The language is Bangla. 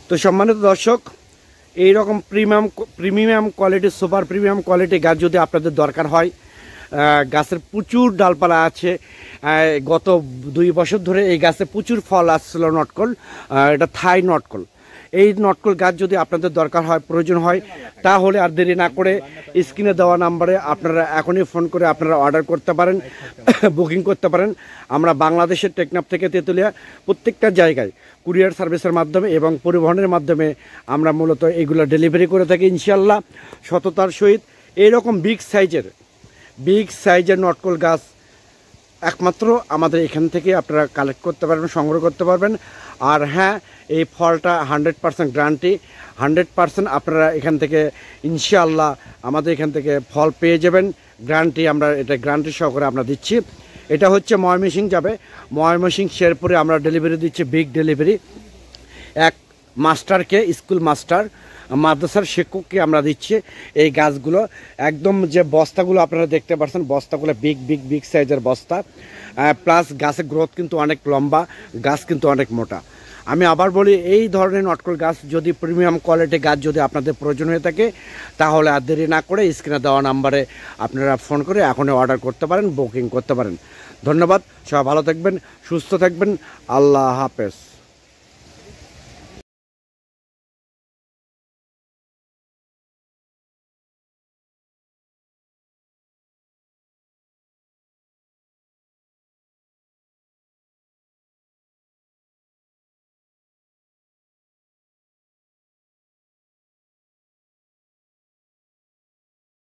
তো সম্মানিত দর্শক, এই রকম premium quality, super premium quality গাছ যদি আপনাদের দরকার হয়, গাছের প্রচুর ডালপালা আছে। গত 2 বছর ধরে এই গাছে প্রচুর ফল আসছিল নটকল, এটা থাই নটকল। এই নটকল গাছ যদি আপনাদের দরকার হয়, প্রয়োজন হয়, তাহলে আর দেরি না করে স্ক্রিনে দেওয়া নাম্বারে আপনারা এখনই ফোন করে আপনারা অর্ডার করতে পারেন, বুকিং করতে পারেন। আমরা বাংলাদেশের টেকনাফ থেকে তেঁতুলিয়া প্রত্যেকটা জায়গায় কুরিয়ার সার্ভিসের মাধ্যমে এবং পরিবহনের মাধ্যমে আমরা মূলত এগুলো ডেলিভারি করে থাকি ইনশাল্লাহ সততার সহিত। এইরকম বিগ সাইজের নটকল গাছ একমাত্র আমাদের এখান থেকে আপনারা কালেক্ট করতে পারবেন, সংগ্রহ করতে পারবেন। আর হ্যাঁ, এই ফলটা 100% গ্যারান্টি, 100% আপনারা এখান থেকে ইনশাআল্লাহ আমাদের এখান থেকে ফল পেয়ে যাবেন। গ্যারান্টি, আমরা এটা গ্যারান্টি সহকারে আমরা দিচ্ছি। এটা হচ্ছে ময়মনসিংহ যাবে, ময়মনসিংহ শেরপুরে আমরা ডেলিভারি দিচ্ছি, বিগ ডেলিভারি। এক মাস্টারকে, স্কুল মাস্টার, মাদ্রাসার শিক্ষককে আমরা দিচ্ছি এই গাছগুলো। একদম যে বস্তাগুলো আপনারা দেখতে পাচ্ছেন, বস্তাগুলো বিগ সাইজের বস্তা, প্লাস গাছের গ্রোথ কিন্তু অনেক লম্বা, গাছ কিন্তু অনেক মোটা। আমি আবার বলি, এই ধরনের নটকল গাছ যদি প্রিমিয়াম কোয়ালিটি গাছ যদি আপনাদের প্রয়োজন হয়ে থাকে, তাহলে আর দেরি না করে স্ক্রিনে দেওয়া নাম্বারে আপনারা ফোন করে এখনই অর্ডার করতে পারেন, বুকিং করতে পারেন। ধন্যবাদ, সবাই ভালো থাকবেন, সুস্থ থাকবেন, আল্লাহ হাফেজ।